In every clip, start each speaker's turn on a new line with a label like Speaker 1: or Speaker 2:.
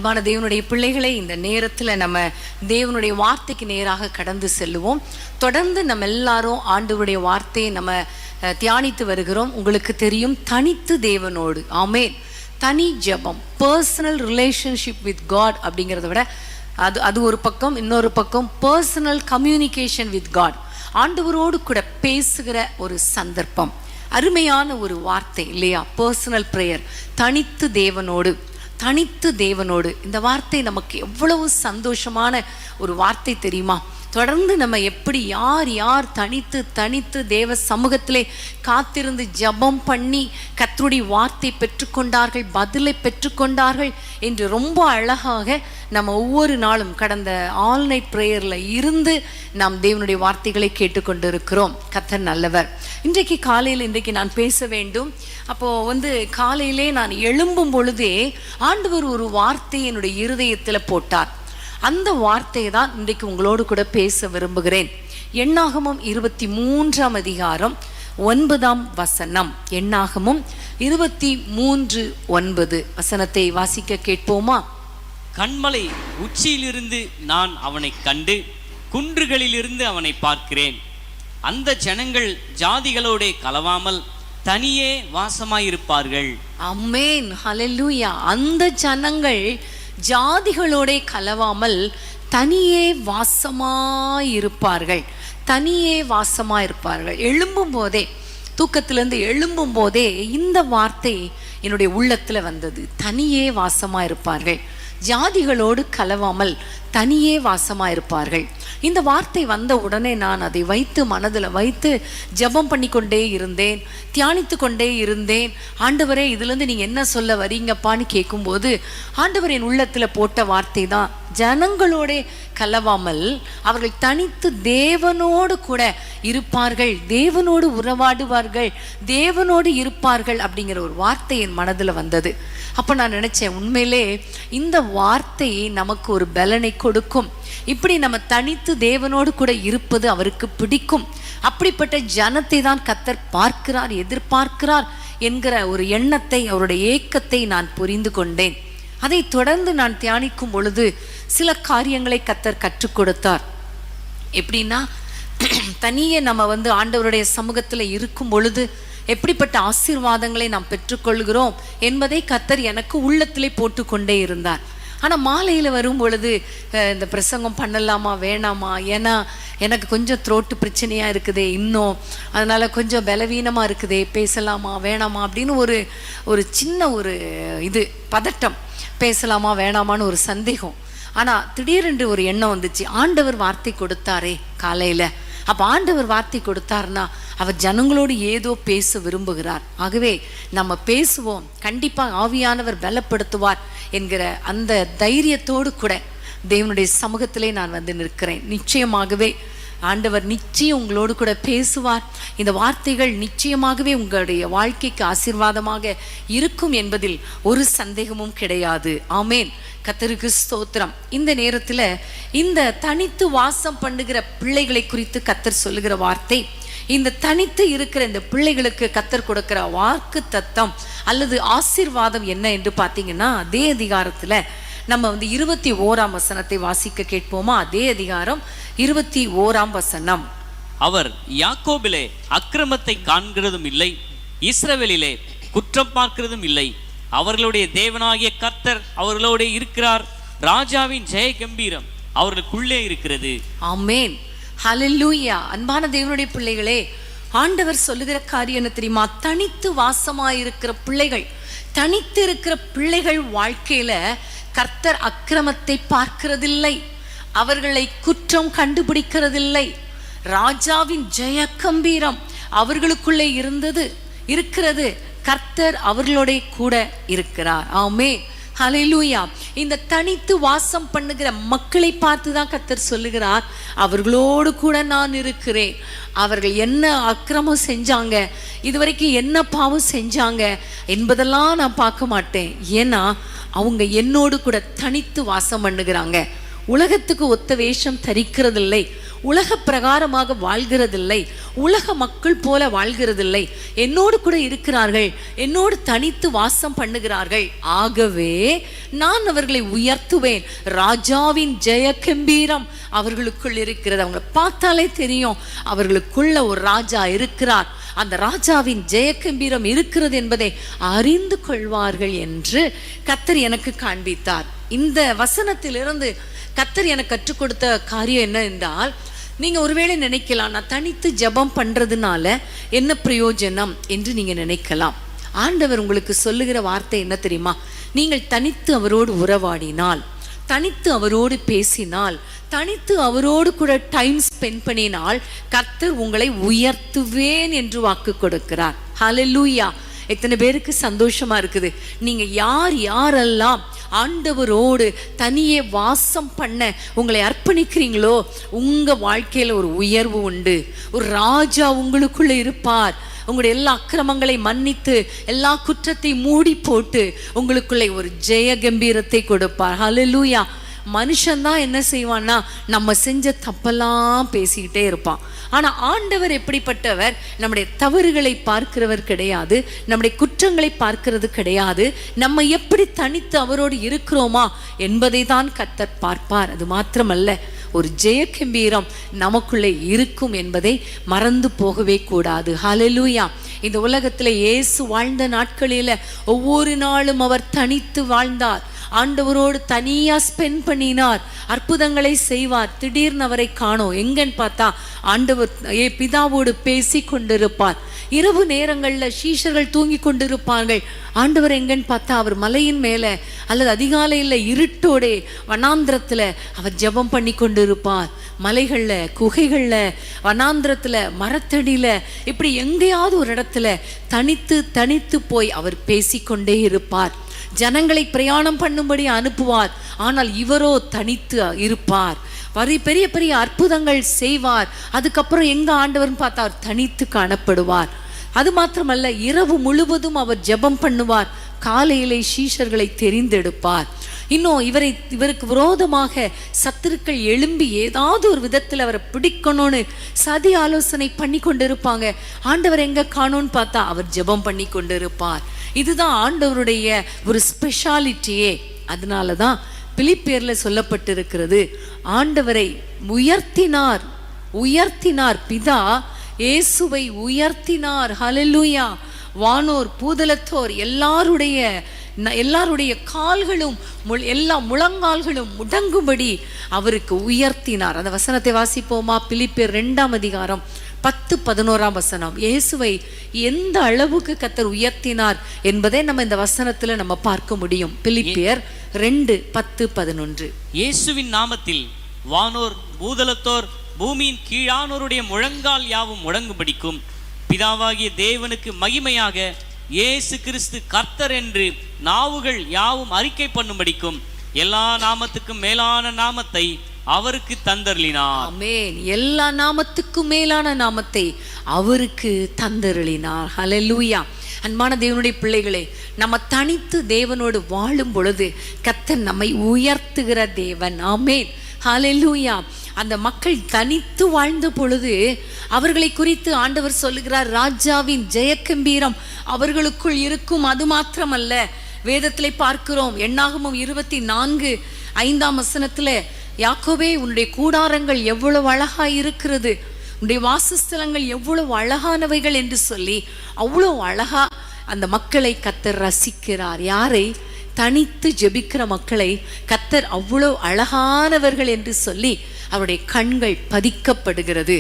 Speaker 1: அன்பான தேவனுடைய பிள்ளைகளை, இந்த நேரத்தில் நம்ம தேவனுடைய வார்த்தைக்கு நேராக கடந்து செல்லுவோம். தொடர்ந்து நம்ம எல்லாரும் ஆண்டவருடைய வார்த்தையை நம்ம தியானித்து வருகிறோம். உங்களுக்கு தெரியும், தனித்து தேவனோடு, ஆமென், தனி ஜெபம், பர்சனல் ரிலேஷன்ஷிப் வித் காட் அப்படிங்கிறத விட அது ஒரு பக்கம், இன்னொரு பக்கம் பர்சனல் கம்யூனிகேஷன் வித் காட், ஆண்டவரோடு கூட பேசுகிற ஒரு சந்தர்ப்பம். அருமையான ஒரு வார்த்தை இல்லையா? பர்சனல் ப்ரேயர், தனித்து தேவனோடு, தனித்து தேவனோடு. இந்த வார்த்தை நமக்கு எவ்வளவு சந்தோஷமான ஒரு வார்த்தை தெரியுமா? தொடர்ந்து நம்ம எப்படி யார் யார் தனித்து தனித்து தேவ சமூகத்திலே காத்திருந்து ஜெபம் பண்ணி கர்த்தருடைய வார்த்தை பெற்றுக்கொண்டார்கள், பதிலை பெற்றுக்கொண்டார்கள் என்று ரொம்ப அழகாக நம்ம ஒவ்வொரு நாளும் கடந்த ஆல் நைட் ப்ரேயரில் இருந்து நாம் தேவனுடைய வார்த்தைகளை கேட்டுக்கொண்டு இருக்கிறோம். கர்த்தர் நல்லவர். இன்றைக்கு நான் பேச வேண்டும். அப்போது காலையிலே நான் எழும்பும் பொழுதே ஆண்டவர் ஒரு வார்த்தை என்னுடைய இருதயத்தில் போட்டார். அந்த வார்த்தையை தான் இன்றைக்கு உங்களோடு கூட பேச விரும்புகிறேன். எண்ணாகமம் 23ஆம் அதிகாரம் 9ஆம் வசனம். எண்ணாகமம் 23:9 வசனத்தை வாசிக்க கேட்போமா?
Speaker 2: கண்மலை உச்சியிலிருந்து நான் அவனை கண்டு குன்றுகளிலிருந்து அவனை பார்க்கிறேன். அந்த ஜனங்கள் ஜாதிகளோட கலவாமல் தனியே வாசமாயிருப்பார்கள். ஆமென்,
Speaker 1: ஹல்லேலூயா. அந்த ஜனங்கள் ஜாதிகளோட கலவாமல் தனியே வாசமாயிருப்பார்கள், தனியே வாசமாயிருப்பார்கள். எழும்பும் போதே, தூக்கத்திலிருந்து எழும்பும் போதே இந்த வார்த்தை என்னுடைய உள்ளத்துல வந்தது. தனியே வாசமாயிருப்பார்கள், ஜாதிகளோடு கலவாமல் தனியே வாசமாயிருப்பார்கள். இந்த வார்த்தை வந்த உடனே நான் அதை வைத்து மனதில் வைத்து ஜெபம் பண்ணி கொண்டே இருந்தேன், தியானித்து கொண்டே இருந்தேன். ஆண்டவரே, இதுலேருந்து நீங்கள் என்ன சொல்ல வரீங்கப்பான்னு கேட்கும்போது ஆண்டவர் என் உள்ளத்தில் போட்ட வார்த்தை தான், ஜனங்களோட கலவாமல் அவர்கள் தனித்து தேவனோடு கூட இருப்பார்கள், தேவனோடு உறவாடுவார்கள், தேவனோடு இருப்பார்கள் அப்படிங்கிற ஒரு வார்த்தை என் மனதில் வந்தது. அப்போ நான் நினச்சேன், உண்மையிலே இந்த வார்த்தை நமக்கு ஒரு பலனை கொடுக்கும். இப்படி நம்ம தனித்து தேவனோடு கூட இருப்பது அவருக்கு பிடிக்கும். அப்படிப்பட்ட ஜனத்தை தான் கர்த்தர் பார்க்கிறார், எதிர்பார்க்கிறார் என்கிற ஒரு எண்ணத்தை, அவருடைய ஏக்கத்தை நான் புரிந்து கொண்டேன். அதை தொடர்ந்து நான் தியானிக்கும் பொழுது சில காரியங்களை கர்த்தர் கற்றுக் கொடுத்தார். எப்படின்னா, தனியே நம்ம ஆண்டவருடைய சமூகத்தில் இருக்கும் பொழுது எப்படிப்பட்ட ஆசீர்வாதங்களை நாம் பெற்றுக்கொள்கிறோம் என்பதை கர்த்தர் எனக்கு உள்ளத்திலே போட்டு கொண்டே இருந்தார். ஆனால் மாலையில் வரும் பொழுது இந்த பிரசங்கம் பண்ணலாமா வேணாமா, ஏன்னா எனக்கு கொஞ்சம் த்ரோட்டு பிரச்சனையாக இருக்குதே இன்னும், அதனால் கொஞ்சம் பலவீனமாக இருக்குதே, பேசலாமா வேணாமா அப்படின்னு ஒரு சின்ன ஒரு பதட்டம், பேசலாமா வேணாமான்னு ஒரு சந்தேகம். ஆனால் திடீரென்று ஒரு எண்ணம் வந்துச்சு, ஆண்டவர் வார்த்தை கொடுத்தாரே காலையில், அப்போ ஆண்டவர் வார்த்தை கொடுத்தாருன்னா அவர் ஜனங்களோடு ஏதோ பேச விரும்புகிறார். ஆகவே நம்ம பேசுவோம், கண்டிப்பாக ஆவியானவர் பலப்படுத்துவார் என்கிற அந்த தைரியத்தோடு கூட தேவனுடைய சமூகத்திலே நான் நிற்கிறேன். நிச்சயமாகவே ஆண்டவர் நிச்சயம் உங்களோடு கூட பேசுவார். இந்த வார்த்தைகள் நிச்சயமாகவே உங்களுடைய வாழ்க்கைக்கு ஆசீர்வாதமாக இருக்கும் என்பதில் ஒரு சந்தேகமும் கிடையாது. ஆமேன், கர்த்தருக்கு ஸ்தோத்திரம். இந்த நேரத்தில் இந்த தனித்து வாசம் பண்ணுகிற பிள்ளைகளை குறித்து கர்த்தர் சொல்லுகிற வார்த்தை, இந்த தனித்து இருக்கிற இந்த பிள்ளைகளுக்கு கர்த்தர் கொடுக்கிற வாக்கு தத்தம் அல்லது ஆசீர்வாதம் என்ன என்று பார்த்தீங்கன்னா, அதே அதிகாரத்தில் நம்ம 21ஆம் வசனத்தை வாசிக்க கேட்போமா? அதே அதிகாரம் 21ஆம் வசனம்.
Speaker 2: அவர் யாக்கோபிலே அக்கிரமத்தை காண்கிறதும் இல்லை, இஸ்ரவேலிலே குற்றம் பார்க்கிறதும் இல்லை. அவர்களுடைய தேவனாகிய கர்த்தர் அவர்களோட இருக்கிறார். ராஜாவின் ஜெய கம்பீரம் அவர்களுக்குள்ளே இருக்கிறது.
Speaker 1: ஆமென், ஹல்லேலூயா. அன்பான தேவனுடைய பிள்ளைகளே, ஆண்டவர் சொல்லுகிற காரியம் என்ன தெரியுமா? தனித்து வாசமாயிருக்கிற பிள்ளைகள், தனித்து இருக்கிற பிள்ளைகள் வாழ்க்கையில கர்த்தர் அக்கிரமத்தை பார்க்கிறதில்லை, அவர்களை குற்றம் கண்டுபிடிக்கிறதில்லை. ராஜாவின் ஜெய கம்பீரம் அவர்களுக்குள்ளே இருக்கிறது. கர்த்தர் அவர்களோட கூட இருக்கிறார். ஆமென், ஹல்லேலூயா. இந்த தனித்து வாசம் பண்ணுகிற மக்களை பார்த்து தான் கர்த்தர் சொல்லுகிறார், அவர்களோடு கூட நான் இருக்கிறேன். அவர்கள் என்ன அக்கிரமம் செஞ்சாங்க, இதுவரைக்கும் என்ன பாவம் செஞ்சாங்க என்பதெல்லாம் நான் பார்க்க மாட்டேன். ஏன்னா அவங்க என்னோடு கூட தனித்து வாசம் பண்ணுகிறாங்க. உலகத்துக்கு ஒத்த வேஷம் தரிக்கிறதில்லை, உலக பிரகாரமாக வாழ்கிறதில்லை, உலக மக்கள் போல வாழ்கிறதில்லை, என்னோடு கூட இருக்கிறார்கள், என்னோடு தனித்து வாசம் பண்ணுகிறார்கள். ஆகவே நான் அவர்களை உயர்த்துவேன். ராஜாவின் ஜெய கம்பீரம் அவர்களுக்குள் இருக்கிறது. அவங்களை பார்த்தாலே தெரியும் அவர்களுக்குள்ள ஒரு ராஜா இருக்கிறார், அந்த ராஜாவின் ஜெயகம்பீரம் இருக்கிறது என்பதை அறிந்து கொள்வார்கள் என்று கர்த்தர் எனக்கு காண்பித்தார். இந்த வசனத்திலிருந்து கர்த்தர் எனக்கு கற்றுக் கொடுத்த காரியம் என்ன என்றால், நீங்க ஒருவேளை நினைக்கலாம், நான் தனித்து ஜெபம் பண்றதுனால என்ன பிரயோஜனம் என்று நீங்க நினைக்கலாம். ஆண்டவர் உங்களுக்கு சொல்லுகிற வார்த்தை என்ன தெரியுமா? நீங்கள் தனித்து அவரோடு உறவாடினால், தனித்து அவரோடு பேசினால், தனித்து அவரோடு கூட டைம் ஸ்பெண்ட் பண்ணினால் கர்த்தர் உங்களை உயர்த்துவேன் என்று வாக்கு கொடுக்கிறார். ஹல்லேலூயா! எத்தனை பேருக்கு சந்தோஷமா இருக்குது? நீங்க யாரெல்லாம் ஆண்டவரோடு தனியே வாசம் பண்ண உங்களை அர்ப்பணிக்கிறீங்களோ, உங்க வாழ்க்கையில ஒரு உயர்வு உண்டு. ஒரு ராஜா உங்களுக்குள்ள இருப்பார். உங்களுடைய எல்லா அக்கிரமங்களை மன்னித்து எல்லா குற்றத்தை மூடி போட்டு உங்களுக்குள்ளே ஒரு ஜெய கம்பீரத்தை கொடுப்பார். ஹல்லேலூயா! மனுஷன்தான் என்ன செய்வான்னா, நம்ம செஞ்ச தப்பெல்லாம் பேசிக்கிட்டே இருப்பான். ஆனா ஆண்டவர் எப்படிப்பட்டவர்? நம்முடைய தவறுகளை பார்க்கிறவர் கிடையாது, நம்முடைய குற்றங்களை பார்க்கிறது கிடையாது. நம்ம எப்படி தனித்து அவரோடு இருக்கிறோமா என்பதை தான் கர்த்தர் பார்ப்பார். அது மாத்திரமல்ல, ஒரு ஜெயகம்பீரம் நமக்குள்ளே இருக்கும் என்பதை மறந்து போகவே கூடாது. ஹல்லேலூயா! இந்த உலகத்துல இயேசு வாழ்ந்த நாட்களில ஒவ்வொரு நாளும் அவர் தனித்து வாழ்ந்தார். ஆண்டவரோடு தனியா ஸ்பெண்ட் பண்ணினார், அற்புதங்களை செய்வார். திடீர்னு அவரை காணோம். எங்கன்னு பார்த்தா ஆண்டவர் பிதாவோடு பேசி கொண்டிருப்பார். இரவு நேரங்கள்ல சீஷர்கள் தூங்கி கொண்டிருப்பார்கள். ஆண்டவர் எங்கன்னு பார்த்தா அவர் மலையின் மேல அல்லது அதிகாலையில் இருட்டோடே வனாந்திரத்துல அவர் ஜெபம் பண்ணி கொண்டிருப்பார். மலைகள்ல, குகைகள்ல, வனாந்திரத்துல, மரத்தடியில, இப்படி எங்கேயாவது ஒரு இடத்துல தனித்து தனித்து போய் அவர் பேசிக்கொண்டே இருப்பார். ஜனங்களை பிரயாணம் பண்ணும்படி அனுப்புவார். ஆனால் இவரோ தனித்து இருப்பார். பெரிய பெரிய அற்புதங்கள் செய்வார். அதுக்கப்புறம் எங்க ஆண்டவர்னு பார்த்தா அவர் தனித்து காணப்படுவார். அது மாத்திரமல்ல, இரவு முழுவதும் அவர் ஜெபம் பண்ணுவார். காலையிலே சீஷர்களை தெரிந்தெடுப்பார். இன்னும் இவருக்கு விரோதமாக சத்துருக்கள் எழும்பி ஏதாவது ஒரு விதத்தில் அவரை பிடிக்கணும்னு சதி ஆலோசனை பண்ணி கொண்டிருப்பாங்க. ஆண்டவர் எங்க காணோன்னு பார்த்தா அவர் ஜெபம் பண்ணி கொண்டிருப்பார். இதுதான் ஆண்டவருடைய ஒரு ஸ்பெஷாலிட்டியே. அதனாலதான் பிலிப்பியர்ல சொல்லப்பட்டிருக்கிறது, ஆண்டவரை உயர்த்தினார், உயர்த்தினார். பிதா இயேசுவை உயர்த்தினார். ஹல்லேலூயா! வானோர் பூதலத்தோர் எல்லாருடைய கால்களும் எல்லா முழங்கால்களும் முடங்கும்படி அவருக்கு உயர்த்தினார். அந்த வசனத்தை வாசிப்போமா? பிலிப்பியர் 2ஆம் அதிகாரம் 10-11ஆம் வசனம். இயேசுவை எந்த அளவுக்கு கர்த்தர் உயர்த்தினார் என்பதை நம்ம இந்த வசனத்துல நம்ம பார்க்க முடியும். பிலிப்பியர் 2:10-11.
Speaker 2: இயேசுவின் நாமத்தில் வானோர் பூதலத்தோர் பூமியின் கீழானோருடைய முழங்கால் யாவும் முடங்கும்படிக்கும் பிதாவாகிய தேவனுக்கு மகிமையாக இயேசு கிறிஸ்து கர்த்தர் என்று நாவுகள் யாவும் அறிக்கை பண்ணும்படிக்கும் எல்லா நாமத்துக்கும் மேலான நாமத்தை அவருக்கு தந்தருளினார்.
Speaker 1: ஆமென். எல்லா நாமத்துக்கும் மேலான நாமத்தை அவருக்கு தந்தருளினார். ஹல்லேலூயா! அன்பான தேவனுடைய பிள்ளைகளே, நம்ம தனித்து தேவனோடு வாழும் பொழுது கர்த்தர் நம்மை உயர்த்துகிற தேவன். ஆமென். ஹல்லேலூயா! அந்த மக்கள் தனித்து வாழ்ந்த பொழுது அவர்களை குறித்து ஆண்டவர் சொல்லுகிறார், ராஜாவின் ஜெயகம்பீரம் அவர்களுக்குள் இருக்கும். அது மாத்திரமல்ல, வேதத்திலே பார்க்கிறோம். எண்ணாகமம் 24:5ஆம் வசனத்துல, யாக்கோபே உன்னுடைய கூடாரங்கள் எவ்வளவு அழகா இருக்கிறது, உன்னுடைய வாசஸ்தலங்கள் எவ்வளவு அழகானவைகள் என்று சொல்லி அவ்வளவு அழகா அந்த மக்களை கர்த்தர் ரசிக்கிறார். யாரை? தனித்து ஜெபிக்கிற மக்களை கர்த்தர் அவ்வளவு அழகானவர்கள் என்று சொல்லி அவருடைய கண்கள் பதிக்கப்படுகிறது.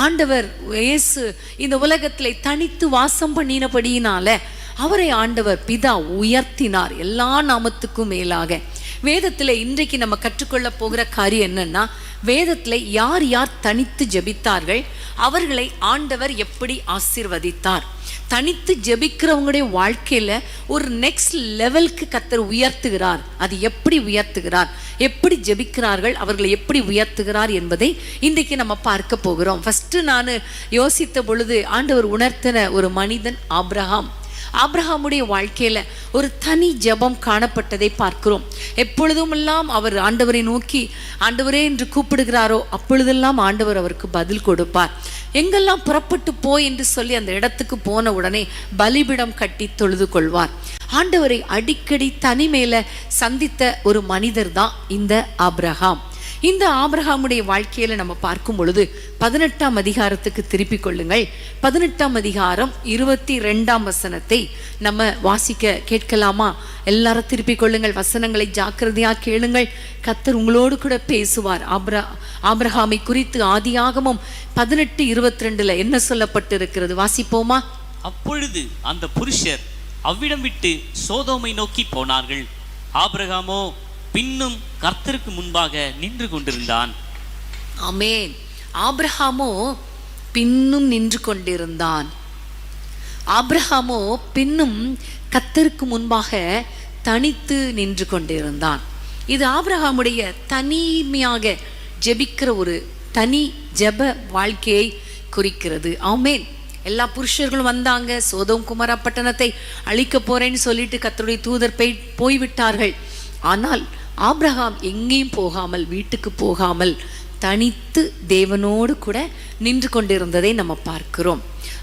Speaker 1: ஆண்டவர் இயேசு இந்த உலகத்திலே தனித்து வாசம் பண்ணினபடியினால அவரை ஆண்டவர் பிதா உயர்த்தினார் எல்லா நாமத்துக்கும் மேலாக. வேதத்துல இன்றைக்கு நம்ம கற்றுக்கொள்ள போகிற காரியம் என்னன்னா, வேதத்துல யார் யார் தனித்து ஜெபித்தார்கள், அவர்களை ஆண்டவர் எப்படி ஆசீர்வதித்தார். தனித்து ஜெபிக்கிறவங்களுடைய வாழ்க்கையில ஒரு நெக்ஸ்ட் லெவலுக்கு கர்த்தர் உயர்த்துகிறார். அது எப்படி உயர்த்துகிறார், எப்படி ஜெபிக்கிறார்கள், அவர்களை எப்படி உயர்த்துகிறார் என்பதை இன்றைக்கு நம்ம பார்க்க போகிறோம். ஃபர்ஸ்ட் நான் யோசித்த பொழுது ஆண்டவர் உணர்த்தின ஒரு மனிதன் ஆபிரகாம். ஆபிரகாமுடைய வாழ்க்கையில ஒரு தனி ஜெபம் காணப்பட்டதை பார்க்கிறோம். எப்பொழுதும் எல்லாம் அவர் ஆண்டவரை நோக்கி ஆண்டவரே என்று கூப்பிடுகிறாரோ அப்பொழுதெல்லாம் ஆண்டவர் அவருக்கு பதில் கொடுப்பார். எங்கெல்லாம் புறப்பட்டு போய் என்று சொல்லி அந்த இடத்துக்கு போன உடனே பலிபிடம் கட்டி தொழுது கொள்வார். ஆண்டவரை அடிக்கடி தனிமையில சந்தித்த ஒரு மனிதர் தான் இந்த ஆபிரகாம். இந்த ஆபிரகாமுடைய வாழ்க்கையில நம்ம பார்க்கும் பொழுது 18ஆம் அதிகாரத்துக்கு திருப்பிக் கொள்ளுங்கள். 18ஆம் அதிகாரம் 22ஆம் வசனத்தை நம்ம வாசிக்க கேட்கலாமா? எல்லாரும் திருப்பிக் கொள்ளுங்கள், வசனங்களை ஜாக்கிரதையா கேளுங்கள். கர்த்தர் உங்களோடு கூட பேசுவார். ஆபிரகாமை குறித்து ஆதியாகமம் 18:22 என்ன சொல்லப்பட்டிருக்கிறது வாசிப்போமா?
Speaker 2: அப்பொழுது அந்த புருஷர் அவ்விடம் விட்டு சோதோமை நோக்கி போனார்கள். ஆபிரகாமோ பின்னும் கர்த்தருக்கு முன்பாக நின்று கொண்டிருந்தான்.
Speaker 1: ஆமென். ஆபிரகாமோ பின்னும் நின்று கொண்டிருந்தான். ஆபிரகாமோ பின்னும் கர்த்தருக்கு முன்பாக தனித்து நின்று கொண்டிருந்தான். இது ஆபிரகாமுடைய தனிமையாக ஜெபிக்கிற ஒரு தனி ஜெப வாழ்க்கையை குறிக்கிறது. ஆமென். எல்லா புருஷர்களும் வந்தாங்க, சோதோம் குமாரா பட்டணத்தை அழிக்க போறேன்னு சொல்லிட்டு கர்த்தருடைய தூதர் போய்விட்டார்கள். ஆனால் ஆபிரகாம் எங்கேயும் போகாமல், வீட்டுக்கு போகாமல் தனித்து தேவனோடு கூட நின்று கொண்டிருந்ததை நம்ம பார்க்கிறோம்.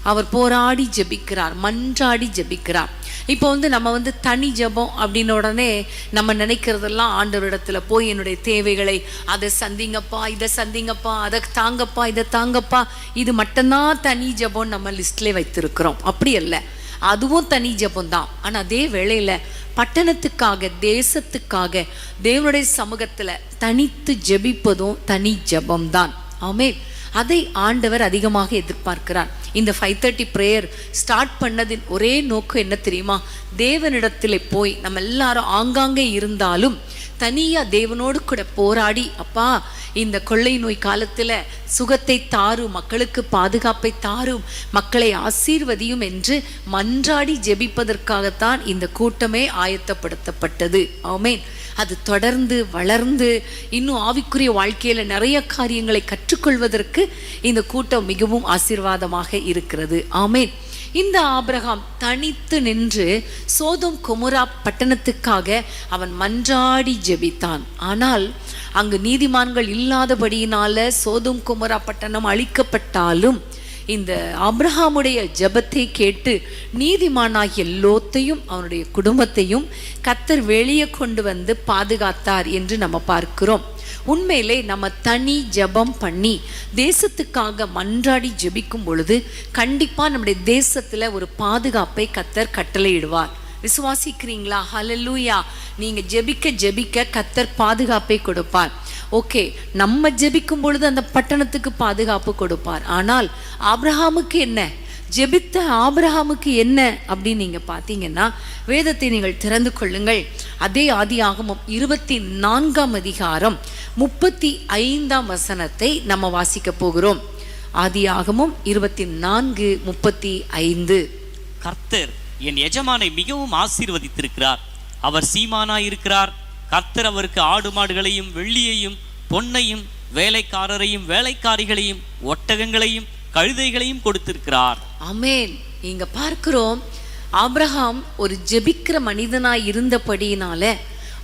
Speaker 1: அவர் போராடி ஜெபிக்கிறார், மன்றாடி ஜெபிக்கிறார். இப்போ நம்ம தனி ஜெபம் அப்படின்ன உடனே நம்ம நினைக்கிறதெல்லாம் ஆண்டவரிடத்துல போய் என்னுடைய தேவைகளை அதை சந்திங்கப்பா, இதை சந்திங்கப்பா, அதை தாங்கப்பா, இதை தாங்கப்பா, இது மட்டும்தான் தனி ஜெபம் நம்ம லிஸ்ட்ல வைத்திருக்கிறோம். அப்படி அல்ல, அதுவும் தனி ஜெபம் தான். ஆனா அதே வேளையில பட்டணத்துக்காக, தேசத்துக்காக தேவனுடைய சமூகத்துல தனித்து ஜெபிப்பதும் தனி ஜெபம் தான். ஆமென். அதை ஆண்டவர் அதிகமாக எதிர்பார்க்கிறார். இந்த 5:30 பிரேயர் ஸ்டார்ட் பண்ணதின் ஒரே நோக்கம் என்ன தெரியுமா? தேவனிடத்தில் போய் நம்ம எல்லாரும் ஆங்காங்கே இருந்தாலும் தனியா தேவனோடு கூட போராடி, அப்பா இந்த கொள்ளை நோய் காலத்துல சுகத்தை தாரும், மக்களுக்கு பாதுகாப்பை தாரும், மக்களை ஆசீர்வதியும் என்று மன்றாடி ஜெபிப்பதற்காகத்தான் இந்த கூட்டமே ஆயத்தப்படுத்தப்பட்டது. ஆமென். அது தொடர்ந்து வளர்ந்து இன்னும் ஆவிக்குரிய வாழ்க்கையில நிறைய காரியங்களை கற்றுக்கொள்வதற்கு இந்த கூட்டம் மிகவும் ஆசீர்வாதமாக இருக்கிறது. ஆமென். இந்த ஆபிரகாம் தனித்து நின்று சோதோம் கொமோரா பட்டணத்துக்காக அவன் மன்றாடி ஜெபித்தான். ஆனால் அங்கு நீதிமான்கள் இல்லாதபடியினால சோதோம் கொமோரா பட்டணம் அழிக்கப்பட்டாலும் இந்த ஆபிரகாமுடைய ஜெபத்தை கேட்டு நீதிமானாகிய லோத்தையும் அவனுடைய குடும்பத்தையும் கர்த்தர் வெளியே கொண்டு வந்து பாதுகாத்தார் என்று நம்ம பார்க்கிறோம். உண்மையிலே நம்ம தனி ஜெபம் பண்ணி தேசத்துக்காக மன்றாடி ஜெபிக்கும் பொழுது கண்டிப்பா நம்முடைய தேசத்துல ஒரு பாதுகாப்பை கர்த்தர் கட்டளையிடுவார். விசுவாசிக்கிறீங்களா? ஹல்லேலூயா. நீங்க ஜெபிக்க ஜெபிக்க கர்த்தர் பாதுகாப்பை கொடுப்பார். ஓகே, நம்ம ஜெபிக்கும் பொழுது அந்த பட்டணத்துக்கு பாதுகாப்பு கொடுப்பார். ஆனால் ஆபிரகாமுக்கு என்ன, ஜெபித்த ஆபிரகாமுக்கு என்ன அப்படின்னு நீங்க பார்த்தீங்கன்னா, வேதத்தை நீங்கள் திறந்து கொள்ளுங்கள். அதே ஆதியாகமம் 24ஆம் அதிகாரம் 35ஆம் வசனத்தை நம்ம வாசிக்க போகிறோம். ஆதியாகமம் 24:35.
Speaker 2: கர்த்தர் என் எஜமானை மிகவும் ஆசீர்வதித்திருக்கிறார். அவர் சீமானாயிருக்கிறார். கர்த்தர் அவருக்கு ஆடு மாடுகளையும் வெள்ளியையும் பொன்னையும் வேலைக்காரரையும் வேலைக்காரிகளையும் ஒட்டகங்களையும் கழுதைகளையும் கொடுத்திருக்கிறார்.
Speaker 1: ஆமென். இங்க பார்க்கிறோம், ஆபிரகாம் ஒரு ஜெபிக்கிற மனிதனாய் இருந்தபடியினால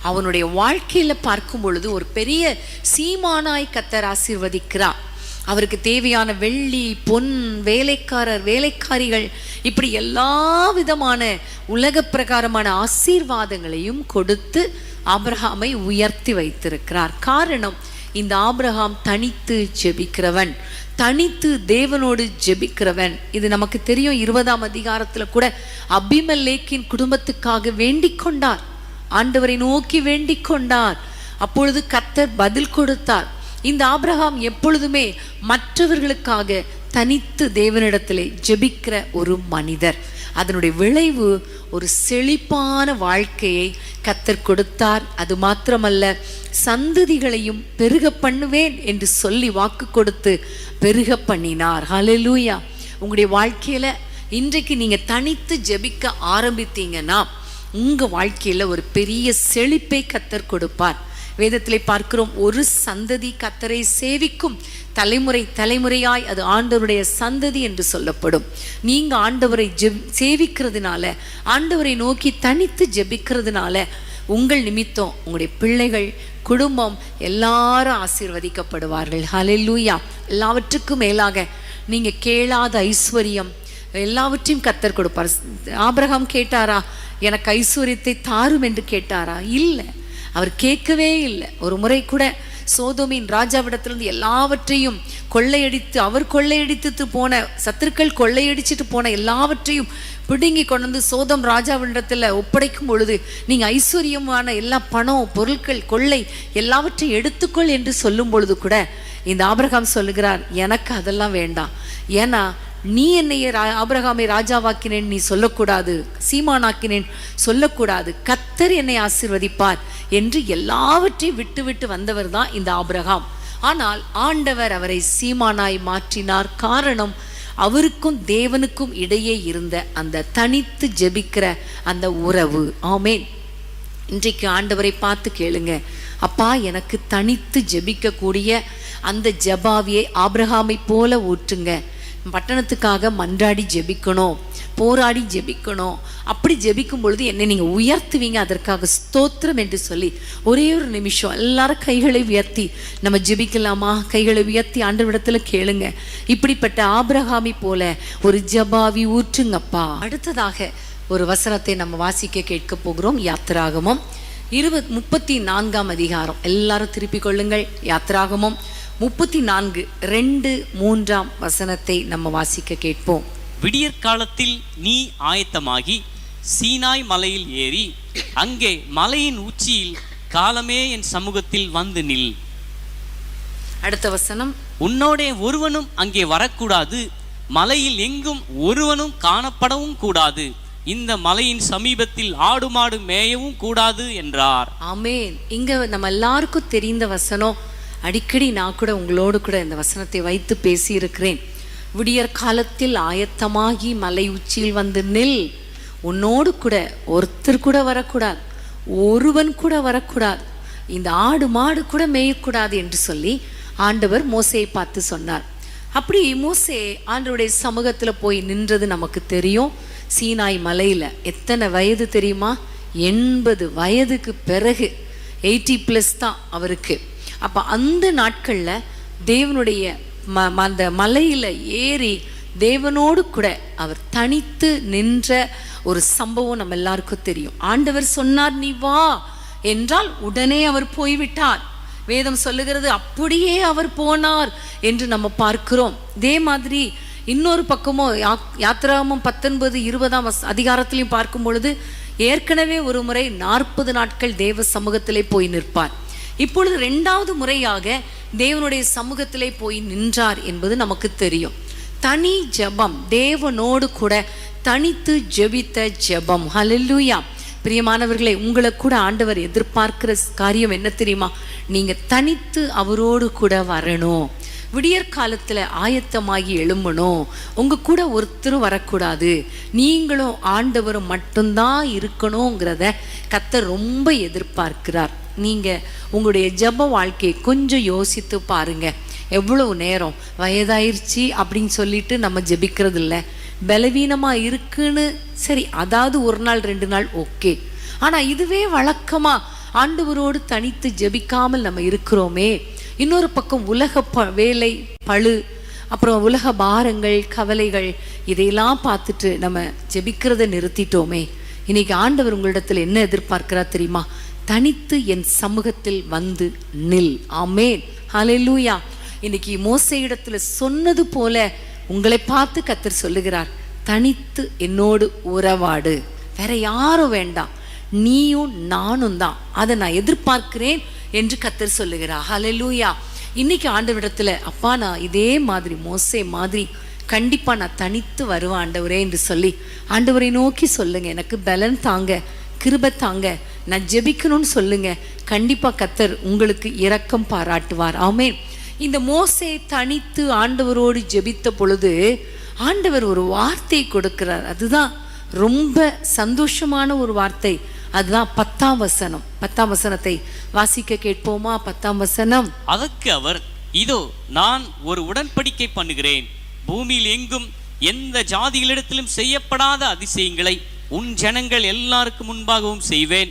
Speaker 1: அவனுடைய வாழ்க்கையில பார்க்கும் பொழுது ஒரு பெரிய சீமானாய் கர்த்தர் ஆசீர்வதிக்கிறார். அவருக்கு தேவையான வெள்ளி, பொன், வேலைக்காரர், வேலைக்காரிகள், இப்படி எல்லா விதமான உலக பிரகாரமான ஆசீர்வாதங்களையும் கொடுத்து ஆபிரகாமை உயர்த்தி வைத்திருக்கிறார். காரணம், இந்த ஆபிரகாம் தனித்து ஜெபிக்கிறவன், தனித்து தேவனோடு ஜெபிக்கிறவன். இது நமக்கு தெரியும். 20ஆம் அதிகாரத்துல கூட அபிமெலேக்கின் குடும்பத்துக்காக வேண்டிக் கொண்டார், ஆண்டவரை நோக்கி வேண்டிக் கொண்டார். அப்பொழுது கர்த்தர் பதில் கொடுத்தார். இந்த ஆபிரகாம் எப்பொழுதுமே மற்றவர்களுக்காக தனித்து தேவனிடத்திலே ஜெபிக்கிற ஒரு மனிதர். அதனுடைய விளைவு ஒரு செழிப்பான வாழ்க்கையை கர்த்தர் கொடுத்தார். அது மாத்திரமல்ல, சந்ததிகளையும் பெருக பண்ணுவேன் என்று சொல்லி வாக்கு கொடுத்து பெருக பண்ணினார். ஹல்லேலூயா. உங்களுடைய வாழ்க்கையில இன்றைக்கு நீங்க தனித்து ஜெபிக்க ஆரம்பித்தீங்கன்னா உங்க வாழ்க்கையில ஒரு பெரிய செழிப்பை கர்த்தர் கொடுப்பார். வேதத்திலே பார்க்கிறோம், ஒரு சந்ததி கர்த்தரை சேவிக்கும், தலைமுறை தலைமுறையாய் அது ஆண்டவருடைய சந்ததி என்று சொல்லப்படும். நீங்க ஆண்டவரை சேவிக்கிறதுனால, ஆண்டவரை நோக்கி தனித்து ஜெபிக்கிறதுனால உங்கள் நிமித்தம் உங்களுடைய பிள்ளைகள், குடும்பம் எல்லாரும் ஆசீர்வதிக்கப்படுவார்கள். ஹல்லேலூயா. எல்லாவற்றுக்கும் மேலாக நீங்க கேளாத ஐஸ்வர்யம் எல்லாவற்றையும் கர்த்தர் கொடுப்பார். ஆபிரகாம் கேட்டாரா, எனக்கு ஐஸ்வர்யத்தை தாரும் என்று கேட்டாரா? இல்லை, அவர் கேட்கவே இல்லை. ஒரு முறை கூட சோதோமின் ராஜாவிடத்திலிருந்து எல்லாவற்றையும் கொள்ளையடித்து, அவர் கொள்ளையடித்து போன, சத்துருக்கள் கொள்ளையடிச்சிட்டு போன எல்லாவற்றையும் பிடுங்கி கொண்டு வந்து சோதம் ராஜாவிடத்தில் ஒப்படைக்கும் பொழுது, நீங்க ஐஸ்வர்யமான எல்லா பணம், பொருட்கள், கொள்ளை எல்லாவற்றையும் எடுத்துக்கொள் என்று சொல்லும் பொழுது கூட இந்த ஆபிரகாம் சொல்லுகிறார், எனக்கு அதெல்லாம் வேண்டாம். ஏன்னா நீ என்னைய ஆபிரகாமை ராஜாவாக்கினேன் நீ சொல்லக்கூடாது, சீமானாக்கினேன் சொல்லக்கூடாது, கர்த்தர் என்னை ஆசீர்வதிப்பார் என்று எல்லாவற்றையும் விட்டு விட்டு வந்தவர் தான் இந்த ஆபிரகாம். ஆனால் ஆண்டவர் அவரை சீமானாய் மாற்றினார். காரணம், அவருக்கும் தேவனுக்கும் இடையே இருந்த அந்த தனித்து ஜெபிக்கிற அந்த உறவு. ஆமேன். இன்றைக்கு ஆண்டவரை பார்த்து கேளுங்க, அப்பா எனக்கு தனித்து ஜெபிக்க கூடிய அந்த ஜெபாவியை ஆபிரகாமை போல ஊற்றுங்க. பட்டணத்துக்காக மன்றாடி ஜெபிக்கணும், போராடி ஜெபிக்கணும். அப்படி ஜெபிக்கும் பொழுது என்னை நீங்க உயர்த்துவீங்க, அதற்காக ஸ்தோத்திரம் என்று சொல்லி ஒரே ஒரு நிமிஷம் எல்லாரும் கைகளை உயர்த்தி நம்ம ஜெபிக்கலாமா? கைகளை உயர்த்தி ஆண்டவரிடத்துல கேளுங்க, இப்படிப்பட்ட ஆபிரகாமி போல ஒரு ஜெபாவி ஊற்றுங்கப்பா. அடுத்ததாக ஒரு வசனத்தை நம்ம வாசிக்க கேட்க போகிறோம். யாத்திராகமம் 34ஆம் அதிகாரம். எல்லாரும் திருப்பிக் கொள்ளுங்கள். யாத்திராகமம் 34 2, 3ஆம் வசனத்தை நம்ம வாசிக்க கேட்போம்.
Speaker 2: விடியற்காலத்தில் நீ ஆயத்தமாகி சீனாய் மலையில் ஏறி அங்கே மலையின் உச்சியில் காலமே என் சமூகத்தில் வந்து நில்.
Speaker 1: அடுத்த வசனம்,
Speaker 2: உன்னோடே ஒருவனும் அங்கே வரக்கூடாது, மலையில் எங்கும் ஒருவனும் காணப்படவும் கூடாது, இந்த மலையின் சமீபத்தில் ஆடு மாடு மேயவும் கூடாது என்றார்.
Speaker 1: ஆமேன். இங்க நம்ம எல்லாருக்கும் தெரிந்த வசனம். அடிக்கடி நான் கூட உங்களோடு கூட இந்த வசனத்தை வைத்து பேசி இருக்கிறேன். விடியற் காலத்தில் ஆயத்தமாகி மலை உச்சியில் வந்து நில், உன்னோடு கூட ஒருத்தர் கூட வரக்கூடாது, ஒருவன் கூட வரக்கூடாது, இந்த ஆடு மாடு கூட மேயக்கூடாது என்று சொல்லி ஆண்டவர் மோசேயை பார்த்து சொன்னார். அப்படி மோசே ஆண்டவருடைய சமூகத்தில் போய் நின்றது நமக்கு தெரியும். சீனாய் மலையில் எத்தனை வயது தெரியுமா? 80 வயதுக்கு பிறகு, 80+ தான் அவருக்கு. அப்போ அந்த நாட்களில் தேவனுடைய அந்த மலையில் ஏறி தேவனோடு கூட அவர் தனித்து நின்ற ஒரு சம்பவம் நம்ம எல்லாருக்கும் தெரியும். ஆண்டவர் சொன்னார் நீ வா என்றால் உடனே அவர் போய்விட்டார். வேதம் சொல்லுகிறது அப்படியே அவர் போனார் என்று நம்ம பார்க்கிறோம். இதே மாதிரி இன்னொரு பக்கமும் யாத்திராகமம் 19 20ஆம் அதிகாரத்திலையும் பார்க்கும் பொழுது ஏற்கனவே ஒரு முறை 40 நாட்கள் தேவ சமூகத்திலே போய் நிற்பார். இப்பொழுது 2வது முறையாக தேவனுடைய சமூகத்திலே போய் நின்றார் என்பது நமக்கு தெரியும். தனி ஜெபம், தேவனோடு கூட தனித்து ஜெபித்த ஜெபம். ஹல்லேலூயா. பிரியமானவர்களே, உங்களை கூட ஆண்டவர் எதிர்பார்க்கிற காரியம் என்ன தெரியுமா? நீங்க தனித்து அவரோடு கூட வரணும். விடியற்காலத்தில் ஆயத்தமாகி எழும்பணும். உங்க கூட ஒருத்தரும் வரக்கூடாது, நீங்களும் ஆண்டவரும் மட்டும்தான் இருக்கணுங்கிறத கர்த்தர் ரொம்ப எதிர்பார்க்கிறார். நீங்கள் உங்களுடைய ஜெப வாழ்க்கையை கொஞ்சம் யோசித்து பாருங்க. எவ்வளவு நேரம் வயதாயிருச்சு அப்படின்னு சொல்லிட்டு நம்ம ஜெபிக்கிறது இல்லை. பலவீனமாக இருக்குன்னு சரி, அதாவது ஒரு நாள் 2 நாள் ஓகே. ஆனால் இதுவே வழக்கமாக ஆண்டவரோடு தனித்து ஜெபிக்காமல் நம்ம இருக்கிறோமே. இன்னொரு பக்கம் உலக வேலை பழு, அப்புறம் உலக பாரங்கள், கவலைகள், இதையெல்லாம் பார்த்துட்டு நம்ம ஜெபிக்கிறத நிறுத்திட்டோமே. இன்னைக்கு ஆண்டவர் உங்களிடத்தில் என்ன எதிர்பார்க்கிறா தெரியுமா? தனித்து என் சமூகத்தில் வந்து நில். ஆமேன். ஹல்லேலூயா. இன்னைக்கு மோசேயிடத்துல சொன்னது போல உங்களை பார்த்து கர்த்தர் சொல்லுகிறார், தனித்து என்னோடு உறவாடு, வேற யாரும் வேண்டாம், நீயும் நானும் தான், அதை நான் எதிர்பார்க்கிறேன் என்று கர்த்தர் சொல்லுகிறார். ஹல்லேலூயா. இன்னைக்கு ஆண்டவரிடத்துல, அப்பா நான் இதே மாதிரி மோசே மாதிரி கண்டிப்பா நான் தனித்து வருவேன் ஆண்டவரே என்று சொல்லி ஆண்டவரை நோக்கி சொல்லுங்க. எனக்கு பலன் தாங்க, கிருபை தாங்க, நான் ஜெபிக்கணும்னு சொல்லுங்க. கண்டிப்பா கர்த்தர் உங்களுக்கு இரக்கம் பாராட்டுவார். ஆமென். இந்த மோசே தனித்து ஆண்டவரோடு ஜெபித்த பொழுது ஆண்டவர் ஒரு வார்த்தை கொடுக்கிறார். அதுதான் ரொம்ப சந்தோஷமான ஒரு வார்த்தை. அதுதான் 10ஆம் வசனம். 10ஆம் வசனத்தை வாசிக்க கேட்போமா? 10ஆம் வசனம்.
Speaker 2: அதற்கு அவர், இதோ நான் ஒரு உடன்படிக்கை பண்ணுகிறேன், பூமியில் எங்கும் எந்த ஜாதிகளிடத்திலும் செய்யப்படாத அதிசயங்களை உன் ஜனங்கள் எல்லாருக்கும் முன்பாகவும் செய்வேன்.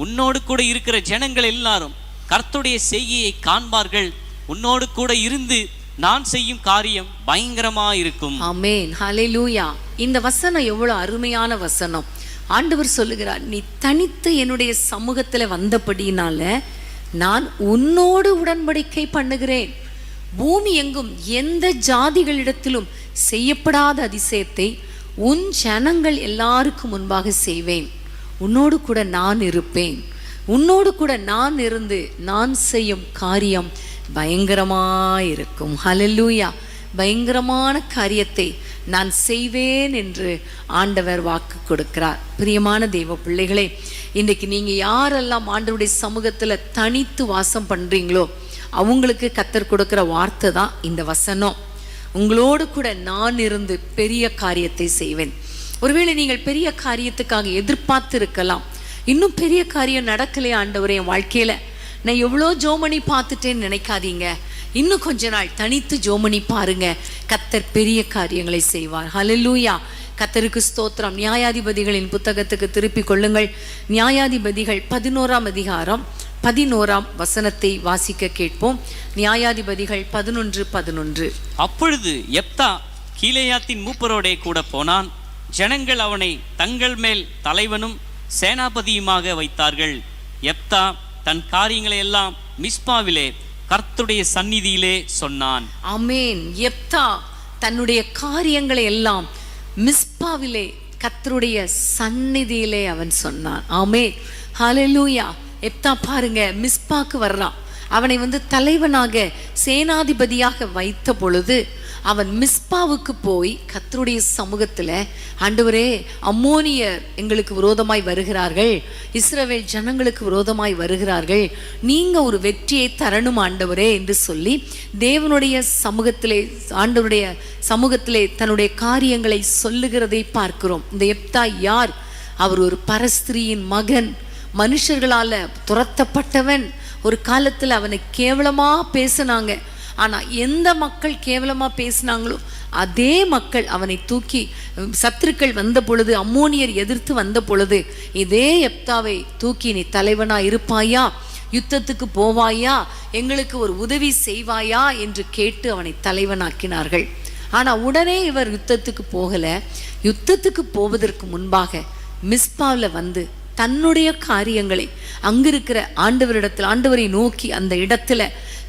Speaker 2: உன்னோடு கூட இருக்கிற ஜனங்கள் எல்லாரும் கர்த்தருடைய செய்கையை காண்பார்கள். உன்னோடு கூட இருந்து நான் செய்யும் காரியம் பயங்கரமாயிருக்கும்.
Speaker 1: ஆமென், ஹல்லேலூயா. இந்த வசனம் எவ்வளவு அருமையான வசனம். ஆண்டவர் சொல்லுகிறார், நீ தனித்து என்னுடைய சமூகத்துல வந்தபடினால நான் உன்னோடு உடன்படிக்கை பண்ணுகிறேன். பூமி எங்கும் எந்த ஜாதிகளிடத்திலும் செய்யப்படாத அதிசயத்தை உன் ஜனங்கள் எல்லாருக்கும் முன்பாக செய்வேன். உன்னோடு கூட நான் இருப்பேன். உன்னோடு கூட நான் இருந்து நான் செய்யும் காரியம் பயங்கரமாயிருக்கும். ஹல்லேலூயா. பயங்கரமான காரியத்தை நான் செய்வேன் என்று ஆண்டவர் வாக்கு கொடுக்கிறார். பிரியமான தெய்வ பிள்ளைகளே, இன்றைக்கு நீங்க யாரெல்லாம் ஆண்டவருடைய சமூகத்துல தனித்து வாசம் பண்றீங்களோ அவங்களுக்கு கர்த்தர் கொடுக்கிற வார்த்தை தான் இந்த வசனம். உங்களோடு கூட நான் இருந்து பெரிய காரியத்தை செய்வேன். ஒருவேளை நீங்கள் பெரிய காரியத்துக்காக எதிர்பார்த்து இருக்கலாம். இன்னும் பெரிய காரியம் நடக்கலையே ஆண்டவரே என் வாழ்க்கையில, நான் எவ்வளோ ஜோமணி பார்த்துட்டேன்னு நினைக்காதீங்க. இன்னும் கொஞ்ச நாள் தனித்து ஜோமணி பாருங்க, கர்த்தர் பெரிய காரியங்களை செய்வார். ஹல்லேலூயா. கர்த்தருக்கு ஸ்தோத்திரம். நியாயாதிபதிகளின் புத்தகத்துக்கு திருப்பி கொள்ளுங்கள். நியாயாதிபதிகள் 11ஆம் அதிகாரம் 11ஆம் வசனத்தை வாசிக்க கேட்போம். நியாயாதிபதிகள் 11:11.
Speaker 2: அப்பொழுது யெப்தா கீலேயாத்தின் மூப்பரோடே கூட போனான். ஜனங்கள் அவனை தங்கள் மேல் தலைவனும் சேனாபதியுமாக வைத்தார்கள். யெப்தா தன் காரியங்களை எல்லாம் மிஸ்பாவிலே கர்த்தருடைய சந்நிதியிலே சொன்னான். ஆமென்.
Speaker 1: யெப்தா தன்னுடைய காரியங்களை எல்லாம் மிஸ்பாவிலே கர்த்தருடைய சந்நிதியிலே அவன் சொன்னான். ஆமென், ஹல்லேலூயா. யெப்தா பாருங்க, மிஸ்பாக்கு வர்றான். அவனை தலைவனாக சேனாதிபதியாக வைத்த பொழுது அவன் மிஸ்பாவுக்கு போய் கர்த்தருடைய சமூகத்துல, ஆண்டவரே அம்மோனியர் எங்களுக்கு விரோதமாய் வருகிறார்கள், இஸ்ரவேல் ஜனங்களுக்கு விரோதமாய் வருகிறார்கள், நீங்க ஒரு வெற்றியை தரணும் ஆண்டவரே என்று சொல்லி தேவனுடைய சமூகத்திலே, ஆண்டவருடைய சமூகத்திலே தன்னுடைய காரியங்களை சொல்லுகிறதை பார்க்கிறோம். இந்த யெப்தா யார்? அவர் ஒரு பரஸ்திரியின் மகன், மனுஷர்களால துரத்தப்பட்டவன். ஒரு காலத்துல அவனை கேவலமா பேசினாங்க. ஆனா எந்த மக்கள் கேவலமா பேசினாங்களோ அதே மக்கள் அவனை தூக்கி, சத்துருக்கள் வந்த பொழுது, அம்மோனியர் எதிர்த்து வந்த பொழுது, இதே யெப்தாவை தூக்கி, நீ தலைவனா இருப்பாயா, யுத்தத்துக்கு போவாயா, எங்களுக்கு ஒரு உதவி செய்வாயா என்று கேட்டு அவனை தலைவனாக்கினார்கள். ஆனா உடனே இவர் யுத்தத்துக்கு போகல. யுத்தத்துக்கு போவதற்கு முன்பாக மிஸ்பாவில் தன்னுடைய காரியங்களை அங்கிருக்கிற ஆண்டவரிடத்தில், ஆண்டவரை நோக்கி அந்த இடத்துல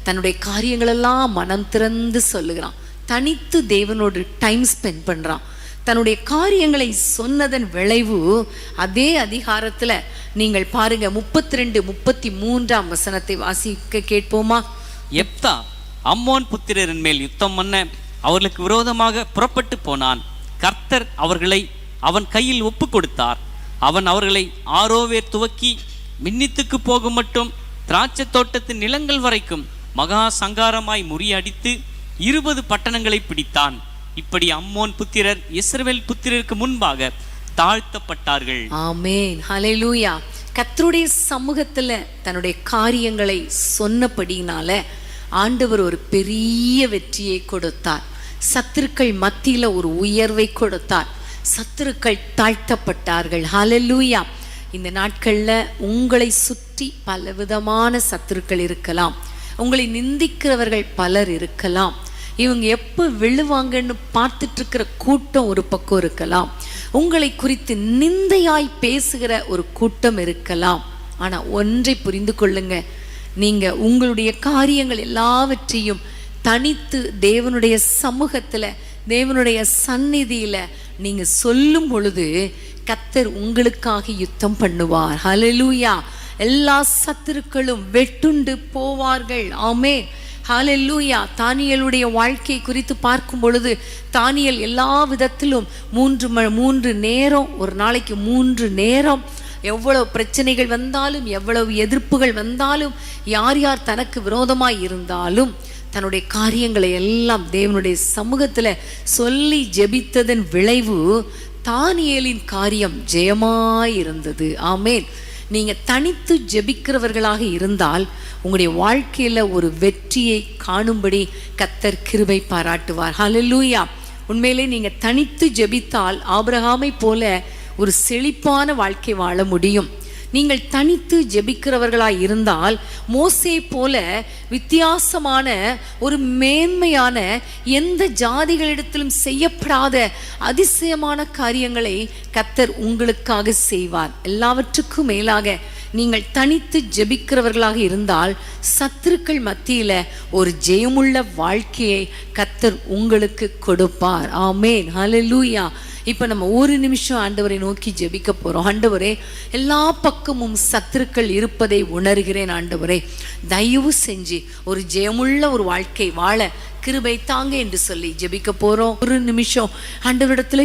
Speaker 1: தன்னுடைய காரியங்களெல்லாம் மனம் திறந்து சொல்லுகிறான். தனித்து தேவனோடு டைம் ஸ்பெண்ட் பண்றான். தன்னுடைய காரியங்களை சொன்னதன் விளைவு அதே அதிகாரத்துல நீங்கள் பாருங்க, 32-33ஆம் வசனத்தை வாசிக்க கேட்போமா?
Speaker 2: யெப்தா அம்மோன் புத்திரரின் மேல் யுத்தம் பண்ண அவர்களுக்கு விரோதமாக புறப்பட்டு போனான். கர்த்தர் அவர்களை அவன் கையில் ஒப்பு கொடுத்தார். அவன் அவர்களை ஆரோவேர் துவக்கி மின்னித்துக்கு போகும் மட்டும் திராட்சை தோட்டத்தின் நிலங்கள் வரைக்கும் மகா சங்காரமாய் முறியடித்து 20 பட்டணங்களை பிடித்தான். இப்படி அம்மோன் புத்திரர் இஸ்ரவேல் புத்திரருக்கு முன்பாக தாழ்த்தப்பட்டார்கள்.
Speaker 1: ஆமென், ஹல்லேலூயா. கர்த்தருடைய சமூகத்துல தன்னுடைய காரியங்களை சொன்னபடினால ஆண்டவர் ஒரு பெரிய வெற்றியை கொடுத்தார். சத்துருக்கள் மத்தியில ஒரு உயர்வை கொடுத்தார். சத்துருக்கள் தாழ்த்தப்பட்டார்கள். ஹல்லேலூயா. இந்த நாட்கள்ல உங்களை சுற்றி பலவிதமான சத்துருக்கள் இருக்கலாம். உங்களை நிந்திக்கிறவர்கள் பலர் இருக்கலாம். இவங்க எப்போ விழுவாங்கன்னு பார்த்துட்டு இருக்கிற கூட்டம் ஒரு பக்கம் இருக்கலாம். உங்களை குறித்து நிந்தையாய் பேசுகிற ஒரு கூட்டம் இருக்கலாம். ஆனா ஒன்றை புரிந்து கொள்ளுங்க, நீங்க உங்களுடைய காரியங்கள் எல்லாவற்றையும் தனித்து தேவனுடைய சமூகத்துல, தேவனுடைய சந்நிதியில நீங்க சொல்லும் பொழுது கர்த்தர் உங்களுக்காக யுத்தம் பண்ணுவார். ஹல்லேலூயா. எல்லா சத்துருக்களும் வெட்டுண்டு போவார்கள். ஆமென், ஹல்லேலூயா. தானியேலுடைய வாழ்க்கை குறித்து பார்க்கும் பொழுது, தானியேல் எல்லா விதத்திலும் 3 நேரம், ஒரு நாளைக்கு 3 நேரம், எவ்வளவு பிரச்சனைகள் வந்தாலும், எவ்வளவு எதிர்ப்புகள் வந்தாலும், யார் யார் தனக்கு விரோதமாய் இருந்தாலும் தன்னுடைய காரியங்களை எல்லாம் தேவனுடைய சமூகத்துல சொல்லி ஜெபித்ததன் விளைவு தானியேலின் காரியம் ஜெயமாயிருந்தது. ஆமேன். நீங்க தனித்து ஜெபிக்கிறவர்களாக இருந்தால் உங்களுடைய வாழ்க்கையில ஒரு வெற்றியை காணும்படி கர்த்தர் கிருபை பாராட்டுவார். ஹல்லேலூயா. உண்மையிலே நீங்க தனித்து ஜெபித்தால் ஆபிரகாமை போல ஒரு செழிப்பான வாழ்க்கை வாழ முடியும். நீங்கள் தனித்து ஜெபிக்கிறவர்களாய் இருந்தால் மோசே போல வித்தியாசமான ஒரு மேன்மையான எந்த ஜாதிகளிடத்திலும் செய்யப்படாத அதிசயமான காரியங்களை கர்த்தர் உங்களுக்காக செய்வார். எல்லாவற்றுக்கும் மேலாக நீங்கள் தனித்து ஜெபிக்கிறவர்களாக இருந்தால் சத்துருக்கள் மத்தியில ஒரு ஜெயமுள்ள வாழ்க்கையை கர்த்தர் உங்களுக்கு கொடுப்பார். ஆமேன். ஹல்லேலூயா. இப்போ நம்ம ஒரு நிமிஷம் ஆண்டவரை நோக்கி ஜெபிக்க போகிறோம். ஆண்டவரே, எல்லா பக்கமும் சத்துருக்கள் இருப்பதை உணர்கிறேன். ஆண்டவரே, தயவு செஞ்சு ஒரு ஜெயமுள்ள ஒரு வாழ்க்கை வாழ கிருபை தாங்க என்று சொல்லி ஜெபிக்க போகிறோம். ஒரு நிமிஷம் ஆண்டவரிடத்துல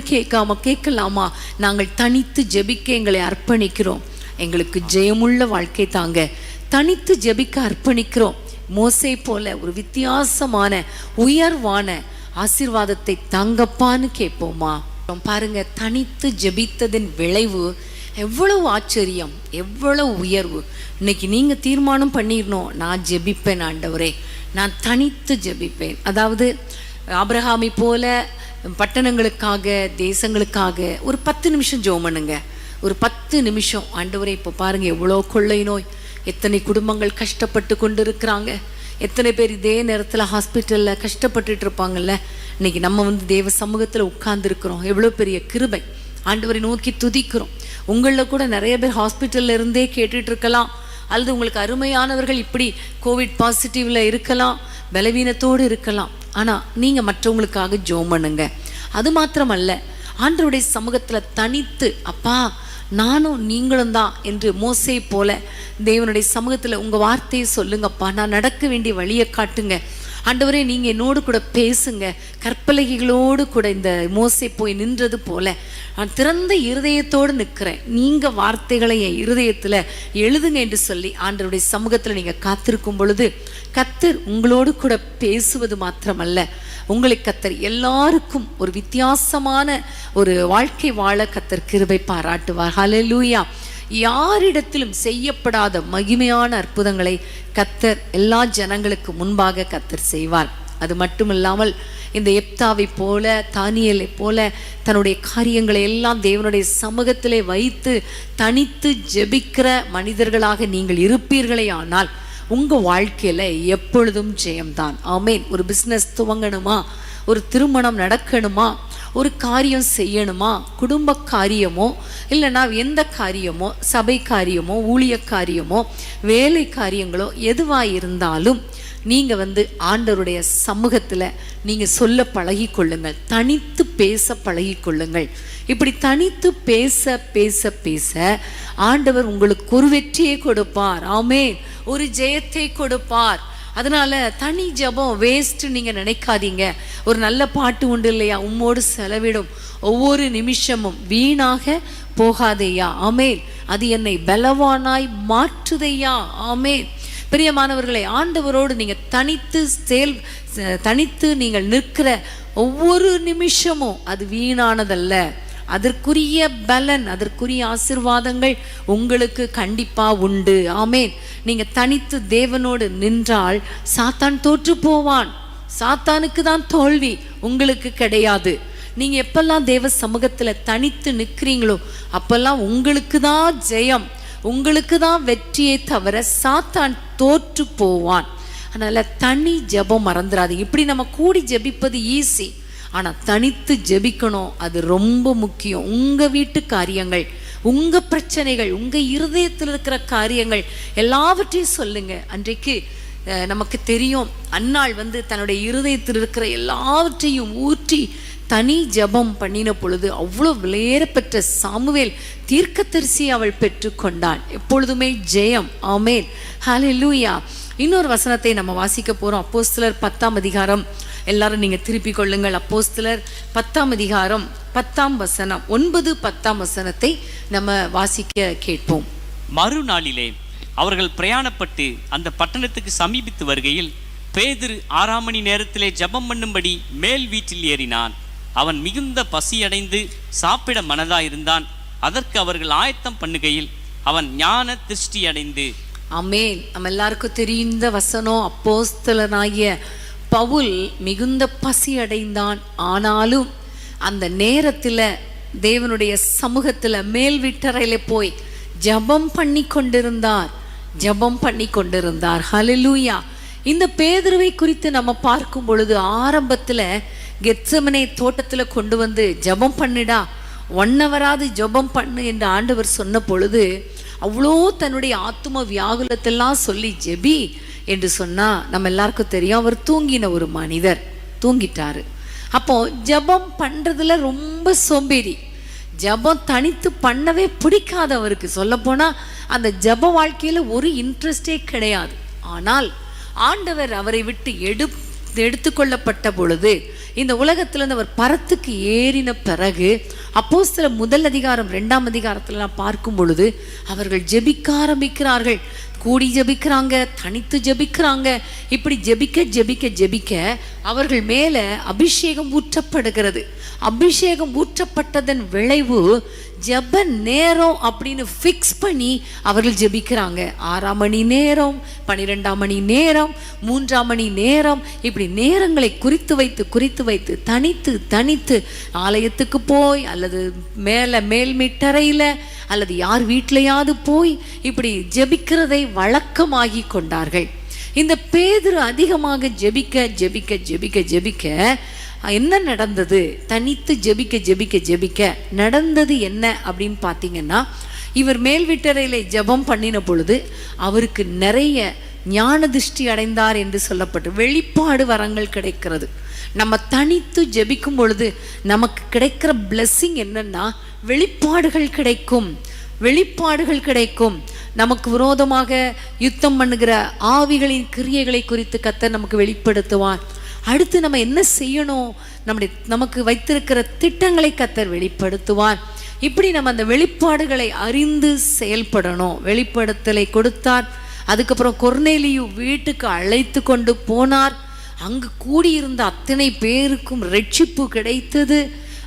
Speaker 1: கேட்கலாமா? நாங்கள் தனித்து ஜெபிக்க எங்களை அர்ப்பணிக்கிறோம். எங்களுக்கு ஜெயமுள்ள வாழ்க்கை தாங்க. தனித்து ஜெபிக்க அர்ப்பணிக்கிறோம். மோசே போல ஒரு வித்தியாசமான உயர்வான ஆசீர்வாதத்தை தாங்கப்பான்னு கேட்போமா? பாருங்க, தனித்து ஜெபித்ததின் விளைவு எவ்வளவு ஆச்சரியம், எவ்வளவு உயர்வு. இன்னைக்கு நீங்க தீர்மானம் பண்ணிடணும், நான் ஜெபிப்பேன் ஆண்டவரே, நான் தனித்து ஜெபிப்பேன். அதாவது ஆபிரகாமை போல பட்டணங்களுக்காக தேசங்களுக்காக ஒரு 10 நிமிஷம் ஜெபம் பண்ணுங்க. ஒரு 10 நிமிஷம். ஆண்டவரே, இப்போ பாருங்க எவ்வளோ கொள்ளை நோய், எத்தனை குடும்பங்கள் கஷ்டப்பட்டு கொண்டு இருக்கிறாங்க, எத்தனை பேர் இதே நேரத்தில் ஹாஸ்பிட்டலில் கஷ்டப்பட்டுட்டு இருப்பாங்கல்ல. இன்னைக்கு நம்ம தேவ சமூகத்தில் உட்கார்ந்துருக்கிறோம். எவ்வளோ பெரிய கிருபை. ஆண்டவரை நோக்கி துதிக்கிறோம். உங்களில் கூட நிறைய பேர் ஹாஸ்பிட்டல்ல இருந்தே கேட்டுட்டு இருக்கலாம், அல்லது உங்களுக்கு அருமையானவர்கள் இப்படி கோவிட் பாசிட்டிவ்ல இருக்கலாம், பலவீனத்தோடு இருக்கலாம். ஆனால் நீங்கள் மற்றவங்களுக்காக ஜெபம் பண்ணுங்க. அது மாத்திரமல்ல, ஆண்டவருடைய சமூகத்தில் தனித்து, அப்பா நானும் நீங்களும் தான் என்று மோசே போல தேவனுடைய சமூகத்தில் உங்கள் வார்த்தையை சொல்லுங்கப்பா, நான் நடக்க வேண்டிய வழியை காட்டுங்க ஆண்டவரே, நீங்கள் என்னோடு கூட பேசுங்க. கற்பலகைகளோடு கூட இந்த மோசே போய் நின்றது போல நான் திறந்த இருதயத்தோடு நிற்கிறேன், நீங்கள் வார்த்தைகளை என் இருதயத்தில் எழுதுங்க என்று சொல்லி ஆண்டவருடைய சமூகத்தில் நீங்கள் காத்திருக்கும் பொழுது கர்த்தர் உங்களோடு கூட பேசுவது மாத்திரமல்ல, உங்களை கர்த்தர் எல்லாருக்கும் ஒரு வித்தியாசமான ஒரு வாழ்க்கை வாழ கர்த்தர் கிருபை பாராட்டுவார். ஹல்லேலூயா. யாரிடத்திலும் செய்யப்படாத மகிமையான அற்புதங்களை கர்த்தர் எல்லா ஜனங்களுக்கு முன்பாக கர்த்தர் செய்வார். அது மட்டுமில்லாமல் இந்த எப்தாவை போல தானியேலை போல தன்னுடைய காரியங்களை எல்லாம் தேவனுடைய சமூகத்திலே வைத்து தனித்து ஜெபிக்கிற மனிதர்களாக நீங்கள் இருப்பீர்களே ஆனால் உங்கள் வாழ்க்கையில் எப்பொழுதும் ஜெயம்தான். ஆமேன். ஒரு பிஸ்னஸ் துவங்கணுமா, ஒரு திருமணம் நடக்கணுமா, ஒரு காரியம் செய்யணுமா, குடும்ப காரியமோ இல்லைனா எந்த காரியமோ, சபை காரியமோ, ஊழிய காரியமோ, வேலை காரியங்களோ எதுவாக இருந்தாலும் நீங்கள் ஆண்டவருடைய சமூகத்தில் நீங்கள் சொல்ல பழகி கொள்ளுங்கள், தனித்து பேச பழகி கொள்ளுங்கள். இப்படி தனித்து பேச பேச பேச ஆண்டவர் உங்களுக்கு ஒரு வெற்றியை கொடுப்பார். ஆமேன். ஒரு ஜெயத்தை கொடுப்பார். அதனால தனி ஜெபம் வேஸ்ட் நீங்க நினைக்காதீங்க. ஒரு நல்ல பாட்டு உண்டு இல்லையா, உம்மோடு செலவிடும் ஒவ்வொரு நிமிஷமும் வீணாக போகாதையா. ஆமேன். அது என்னை பலவானாய் மாற்றுதையா. ஆமேன். பிரியமானவர்களை, ஆண்டவரோடு நீங்க தனித்து நீங்கள் நிற்கிற ஒவ்வொரு நிமிஷமும் அது வீணானதல்ல. அதற்குரிய பலன், அதற்குரிய ஆசீர்வாதங்கள் உங்களுக்கு கண்டிப்பா உண்டு. ஆமேன். நீங்க தனித்து தேவனோடு நின்றால் சாத்தான் தோற்று போவான். சாத்தானுக்கு தான் தோல்வி, உங்களுக்கு கிடையாது. நீங்க எப்பெல்லாம் தேவ சமூகத்துல தனித்து நிற்கிறீங்களோ அப்பெல்லாம் உங்களுக்கு தான் ஜெயம், உங்களுக்கு தான் வெற்றியை தவிர சாத்தான் தோற்று போவான். அதனால தனி ஜெபம் மறந்துடாதீங்க. இப்படி நம்ம கூடி ஜெபிப்பது ஈஸி, ஆனால் தனித்து ஜெபிக்கணும், அது ரொம்ப முக்கியம். உங்கள் வீட்டு காரியங்கள், உங்கள் பிரச்சனைகள், உங்கள் இருதயத்தில் இருக்கிற காரியங்கள் எல்லாவற்றையும் சொல்லுங்க. அன்றைக்கு நமக்கு தெரியும், அன்னாள் தன்னுடைய இருதயத்தில் இருக்கிற எல்லாவற்றையும் ஊற்றி தனி ஜெபம் பண்ணின பொழுது அவ்வளோ விலையேறப்பெற்ற சாமுவேல் தீர்க்கதரிசி அவள் பெற்றுக்கொண்டாள். எப்பொழுதுமே ஜெயம். ஆமேன். ஹல்லேலூயா. இன்னொரு வசனத்தை நம்ம வாசிக்க போகிறோம். அப்போஸ்தலர் 10ஆம் அதிகாரம், எல்லாரும் நீங்க திருப்பி கொள்ளுங்கள். அப்போஸ்தலர் 10ஆம் அதிகாரம் 10ஆம் வசனம், 9-10ஆம் வசனத்தை நம்ம வாசிக்க கேட்போம்.
Speaker 2: மறுநாளிலே அவர்கள் பிரயாணப்பட்டு அந்த பட்டணத்துக்கு சமீபித்து வருகையில் பேதுரு 6ஆம் மணி நேரத்திலே ஜெபம் பண்ணும்படி மேல் வீட்டில் ஏறினான். அவன் மிகுந்த பசியடைந்து சாப்பிட மனதாயிருந்தான். அதற்கு அவர்கள் ஆயத்தம் பண்ணுகையில் அவன் ஞான திருஷ்டி அடைந்து.
Speaker 1: ஆமென். நம்ம எல்லாருக்கும் தெரிந்த வசனம். அப்போஸ்தலனாகிய பவுல் மிகுந்த பசி அடைந்தான். ஆனாலும் அந்த நேரத்துல தேவனுடைய சமூகத்துல மேல் வீட்டறையில போய் ஜெபம் பண்ணி கொண்டிருந்தார். ஹல்லேலூயா. இந்த பேதுருவை குறித்து நம்ம பார்க்கும் பொழுது ஆரம்பத்துல கெத்செமனே தோட்டத்துல கொண்டு வந்து ஜெபம் பண்ணுடா, 1 ஹவராவது ஜெபம் பண்ணு என்று ஆண்டவர் சொன்ன பொழுது அவ்வளோ தன்னுடைய ஆத்தும வியாகுலத்தெல்லாம் சொல்லி ஜெபி என்று சொன்னா நம்ம எல்லாருக்கும் தெரியும், அவர் தூங்கின ஒரு மனிதர், தூங்கிட்டாரு. அப்போ ஜெபம் பண்றதுல ரொம்ப சோம்பேறி, ஜெபம் தனித்து பண்ணவே பிடிக்காது அவருக்கு. சொல்ல போனா அந்த ஜெப வாழ்க்கையில ஒரு இன்ட்ரெஸ்டே கிடையாது. ஆனால் ஆண்டவர் அவரை விட்டு எடுத்துக்கொள்ளப்பட்ட பொழுது, இந்த உலகத்திலிருந்து அவர் பரத்துக்கு ஏறின பிறகு, அப்போஸ்தலர் 1 அதிகாரம் 2 அதிகாரத்திலாம் பார்க்கும் பொழுது அவர்கள் ஜெபிக்க ஆரம்பிக்கிறார்கள். கூடி ஜெபிக்கிறாங்க, தனித்து ஜெபிக்கிறாங்க. இப்படி ஜெபிக்க அவர்கள் மேல அபிஷேகம் ஊற்றப்படுகிறது. அபிஷேகம் ஊற்றப்பட்டதன் விளைவு ஜெப நேரம் அப்படின்னு ஃபிக்ஸ் பண்ணி அவர்கள் ஜெபிக்கிறாங்க. 6ஆம் மணி நேரம், 12ஆம் மணி நேரம், 3ஆம் மணி நேரம், இப்படி நேரங்களை குறித்து வைத்து தனித்து ஆலயத்துக்கு போய் அல்லது மேல் மீட்டறையில அல்லது யார் வீட்டிலையாவது போய் இப்படி ஜெபிக்கிறதை வழக்கமாகி கொண்டார்கள். இந்த பேதுரு அதிகமாக ஜெபிக்க என்ன நடந்தது? தனித்து ஜெபிக்க நடந்தது என்ன அப்படின்னு பார்த்தீங்கன்னா, இவர் மேல் வீட்டறையிலே ஜெபம் பண்ணின பொழுது அவருக்கு நிறைய ஞான திருஷ்டி அடைந்தார் என்று சொல்லப்பட்டு வெளிப்பாடு வரங்கள் கிடைக்கிறது. நம்ம தனித்து ஜெபிக்கும் பொழுது நமக்கு கிடைக்கிற பிளெஸ்ஸிங் என்னன்னா வெளிப்பாடுகள் கிடைக்கும். நமக்கு விரோதமாக யுத்தம் பண்ணுகிற ஆவிகளின் கிரியைகளை குறித்து கர்த்தர் நமக்கு வெளிப்படுத்துவார். அடுத்து நம்ம என்ன செய்யணும், நமக்கு வைத்திருக்கிற திட்டங்களை கர்த்தர் வெளிப்படுத்துவார். இப்படி நம்ம அந்த வெளிப்பாடுகளை அறிந்து செயல்படணும். வெளிப்படுத்தலை கொடுத்தார். அதுக்கப்புறம் கொர்நேலியு வீட்டுக்கு அழைத்து கொண்டு போனார். அங்கு கூடியிருந்த அத்தனை பேருக்கும் ரட்சிப்பு கிடைத்தது.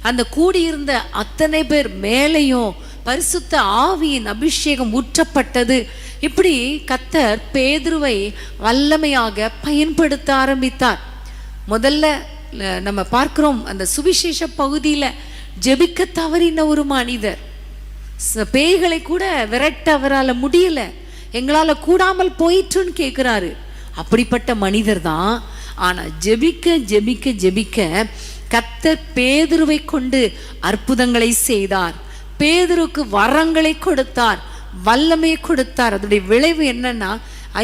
Speaker 1: அந்த கூடியிருந்த அத்தனை பேர் மேலையும் பரிசுத்த ஆவியின் அபிஷேகம் ஊற்றப்பட்டது. இப்படி கர்த்தர் பேதுருவை வல்லமையாக பயன்படுத்த ஆரம்பித்தார். முதல்ல நம்ம பார்க்கிறோம், அந்த சுவிசேஷ பகுதியில ஜெபிக்க தவறின ஒரு மனிதர், பேய்களை கூட விரட்ட அவரால் முடியல, எங்களால கூடாமல் போயிற்றுன்னு கேட்கிறாரு. அப்படிப்பட்ட மனிதர் தான். ஆனா ஜெபிக்க கர்த்தர் பேதுருவை கொண்டு அற்புதங்களை செய்தார். பேதுருக்கு வரங்களை கொடுத்தார், வல்லமையை கொடுத்தார். அதோடைய விளைவு என்னன்னா,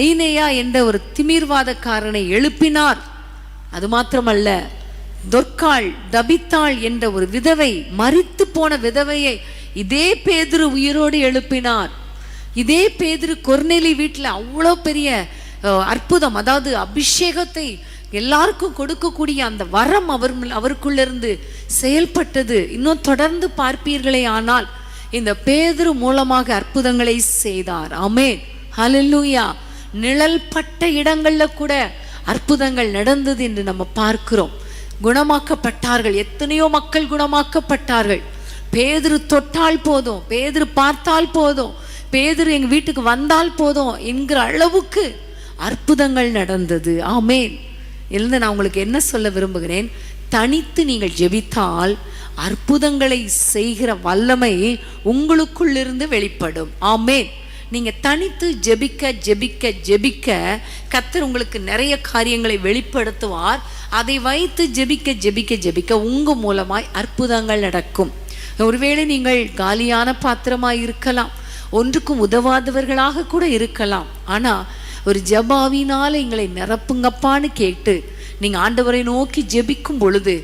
Speaker 1: ஐனேயா என்ற ஒரு திமிர்வாதக்காரனை எழுப்பினார். அது மாத்திரமல்ல, தொற்காள் தபித்தாள் என்ற ஒரு விதவை, மரித்து போன விதவையை இதே பேதுரு உயிரோடு எழுப்பினார். இதே பேதுரு கொர்நேலி வீட்டில் அவ்வளோ பெரிய அற்புதம், அதாவது அபிஷேகத்தை எல்லாருக்கும் கொடுக்கக்கூடிய அந்த வரம் அவருக்குள்ளிருந்து செயல்பட்டது. இன்னும் தொடர்ந்து பார்ப்பீர்களே ஆனால் இந்த பேதுரு மூலமாக அற்புதங்களை செய்தார். ஆமென், ஹல்லேலூயா. நிழல் பட்ட இடங்கள்ல கூட அற்புதங்கள் நடந்தது என்று நம்ம பார்க்கிறோம். குணமாக்கப்பட்டார்கள், எத்தனையோ மக்கள் குணமாக்கப்பட்டார்கள். பேதுரு தொட்டால் போதும், பேதுரு பார்த்தால் போதும், பேதுரு எங்க வீட்டுக்கு வந்தால் போதும் என்கிற அளவுக்கு அற்புதங்கள் நடந்தது. ஆமென். இருந்து நான் உங்களுக்கு என்ன சொல்ல விரும்புகிறேன், தனித்து நீங்கள் ஜெபித்தால் அற்புதங்களை செய்கிற வல்லமை உங்களுக்குள்ளிருந்து வெளிப்படும். ஆமென். நீங்க தனித்து ஜெபிக்க கர்த்தர் உங்களுக்கு நிறைய காரியங்களை வெளிப்படுத்துவார். அதை வைத்து ஜெபிக்க உங்க மூலமாய் அற்புதங்கள் நடக்கும். ஒருவேளை நீங்கள் காலியான பாத்திரமாய் இருக்கலாம், ஒன்றுக்கும் உதவாதவர்களாக கூட இருக்கலாம். ஆனா ஒரு ஜெபாவினால எங்களை நிரப்புங்கப்பான்னு கேட்டு நீங்க ஆண்டவரை நோக்கி ஜெபிக்கும் பொழுது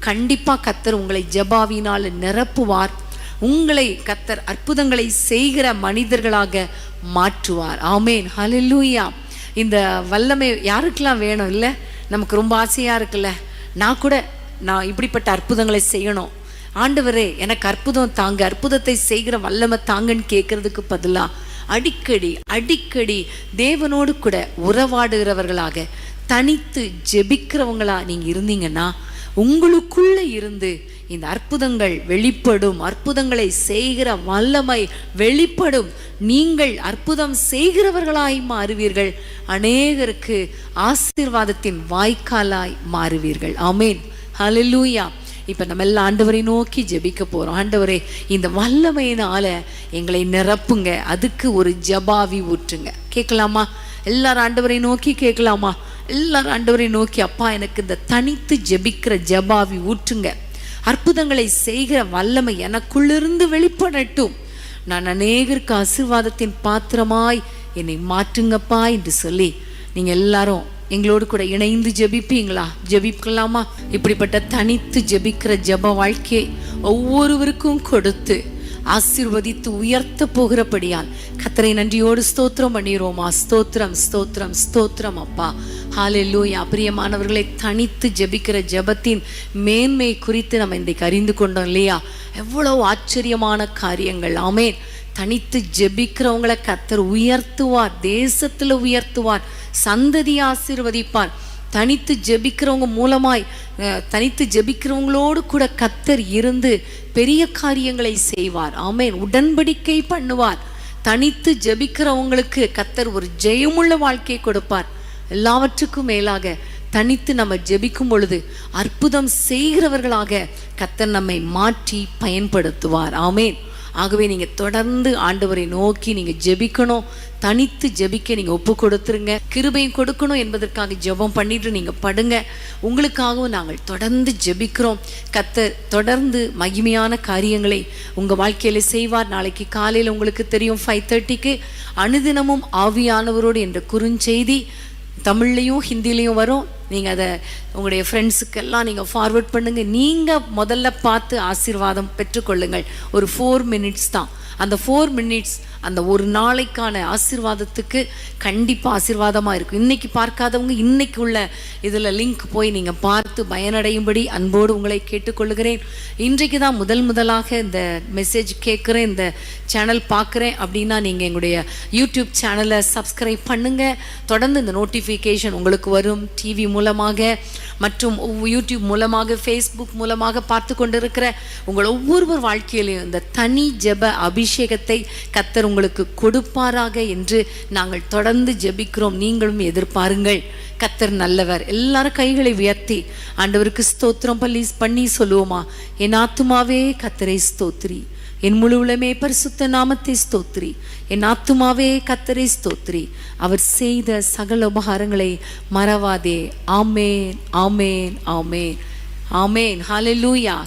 Speaker 1: கண்டிப்பா கர்த்தர் உங்களை ஜெபாவினால நிரப்புவார். உங்களை கர்த்தர் அற்புதங்களை செய்கிற மனிதர்களாக மாற்றுவார். ஆமென், ஹல்லேலூயா. இந்த வல்லமை யாருக்கெல்லாம் வேணும் இல்லை? நமக்கு ரொம்ப ஆசையா இருக்குல்ல, நான் இப்படிப்பட்ட அற்புதங்களை செய்யணும், ஆண்டவரே எனக்கு அற்புதம் தாங்க, அற்புதத்தை செய்கிற வல்லமை தாங்கன்னு கேட்கறதுக்கு பதிலா அடிக்கடி தேவனோடு கூட உறவாடுகிறவர்களாக தனித்து ஜெபிக்கிறவங்களா நீங்க இருந்தீங்கன்னா உங்களுக்குள்ள இருந்து இந்த அற்புதங்கள் வெளிப்படும். அற்புதங்களை செய்கிற வல்லமை வெளிப்படும். நீங்கள் அற்புதம் செய்கிறவர்களாய் மாறுவீர்கள். அநேகருக்கு ஆசீர்வாதத்தின் வாய்க்காலாய் மாறுவீர்கள். ஆமேன், ஹல்லேலூயா. இப்ப நம்ம எல்லாம் ஆண்டவரை நோக்கி ஜெபிக்க போறோம். ஆண்டவரே, இந்த வல்லமையினால எங்களை நிரப்புங்க. அதுக்கு ஒரு ஜபாவி ஊற்றுங்க. கேட்கலாமா? எல்லாரும் ஆண்டவரை நோக்கி கேட்கலாமா? எல்லாரும் ஆண்டவரை நோக்கி, அப்பா எனக்கு இந்த தனித்து ஜெபிக்கிற ஜபாவி ஊற்றுங்க. அற்புதங்களை செய்கிற வல்லமை எனக்குள்ளிருந்து வெளிப்படட்டும். நான் அநேகருக்கு ஆசீர்வாதத்தின் பாத்திரமாய் என்னை மாற்றுங்கப்பா என்று சொல்லி நீங்க எல்லாரும் எங்களோடு கூட இணைந்து ஜெபிப்பீங்களா? ஜெபிக்கலாமா? இப்படிப்பட்ட தனித்து ஜெபிக்கிற ஜெப வாழ்க்கையை ஒவ்வொருவருக்கும் கொடுத்து ஆசீர்வதித்து உயர்த்த போகிறபடியால் கர்த்தரை நன்றியோடு ஸ்தோத்திரம் பண்ணிடுவோமா? ஸ்தோத்திரம், ஸ்தோத்திரம், ஸ்தோத்திரம் அப்பா. ஹல்லேலூயா. பிரியமானவர்களை, தனித்து ஜெபிக்கிற ஜெபத்தின் மேன்மை குறித்து நம்ம இன்றைக்கு அறிந்து கொண்டோம் இல்லையா? எவ்வளவு ஆச்சரியமான காரியங்கள். ஆமேன். தனித்து ஜெபிக்கிறவங்களை கர்த்தர் உயர்த்துவார், தேசத்துல உயர்த்துவார், சந்ததி ஆசீர்வதிப்பார். தனித்து ஜெபிக்கிறவங்க மூலமாய், தனித்து ஜெபிக்கிறவங்களோடு கூட கர்த்தர் இருந்து பெரிய காரியங்களை செய்வார். ஆமேன். உடன்படிக்கை பண்ணுவார். தனித்து ஜெபிக்கிறவங்களுக்கு கர்த்தர் ஒரு ஜெயமுள்ள வாழ்க்கையை கொடுப்பார். எல்லாவற்றுக்கும் மேலாக தனித்து நம்ம ஜெபிக்கும் பொழுது அற்புதம் செய்கிறவர்களாக கர்த்தர் நம்மை மாற்றி பயன்படுத்துவார். ஆமேன். ஆகவே நீங்க தொடர்ந்து ஆண்டவரை நோக்கி நீங்க ஜெபிக்கணும். தனித்து ஜெபிக்க நீங்க ஒப்பு கொடுத்துருங்க. கிருபையும் கொடுக்கணும் என்பதற்காக ஜெபம் பண்ணிட்டு நீங்க படுங்க. உங்களுக்காகவும் நாங்கள் தொடர்ந்து ஜெபிக்கிறோம். கர்த்தர் தொடர்ந்து மகிமையான காரியங்களை உங்க வாழ்க்கையில செய்வார். நாளைக்கு காலையில் உங்களுக்கு தெரியும் 5:30க்கு அனுதினமும் ஆவியானவரோடு என்ற குறுஞ்செய்தி தமிழ்லையும் ஹிந்திலையும் வரும். நீங்கள் அதை உங்களுடைய ஃப்ரெண்ட்ஸுக்கெல்லாம் நீங்கள் ஃபார்வர்ட் பண்ணுங்கள். நீங்கள் முதல்ல பார்த்து ஆசீர்வாதம் பெற்றுக்கொள்ளுங்கள். ஒரு 4 minutes தான். அந்த 4 minutes அந்த ஒரு நாளைக்கான ஆசீர்வாதத்துக்கு கண்டிப்பாக ஆசீர்வாதமாக இருக்கும். இன்னைக்கு பார்க்காதவங்க இன்னைக்கு உள்ள இதில் லிங்க் போய் நீங்கள் பார்த்து பயனடையும்படி அன்போடு உங்களை கேட்டுக்கொள்கிறேன். இன்றைக்கு தான் முதலாக இந்த மெசேஜ் கேட்குறேன், இந்த சேனல் பார்க்குறேன் அப்படின்னா நீங்கள் எங்களுடைய யூடியூப் சேனலை சப்ஸ்கிரைப் பண்ணுங்கள். தொடர்ந்து இந்த நோட்டிஃபிகேஷன் உங்களுக்கு வரும். டிவி மூலமாக மற்றும் யூடியூப் மூலமாக, ஃபேஸ்புக் மூலமாக பார்த்து கொண்டிருக்கிற உங்கள் ஒவ்வொருவர் வாழ்க்கையிலையும் இந்த தனி ஜெப அபிஷேகத்தை கர்த்தர் உங்களுக்கு கொடுப்பாராக என்று நாங்கள் தொடர்ந்து ஜெபிக்கிறோம். நீங்களும் எதிர்பாருங்கள். கர்த்தர் நல்லவர். எல்லாரும் கைகளை உயர்த்தி ஆண்டவருக்கு ஸ்தோத்திரம் பண்ணி சொல்லுவோமா? என் ஆத்துமாவே கர்த்தரை ஸ்தோத்திரி, என் முழு உளமே பரிசுத்த நாமத்தை ஸ்தோத்திரி. என் ஆத்துமாவே கர்த்தரை ஸ்தோத்திரி, அவர் செய்த சகல உபகாரங்களை மறவாதே. ஆமேன், ஆமேன், ஆமேன், ஆமேன். ஹல்லேலூயா.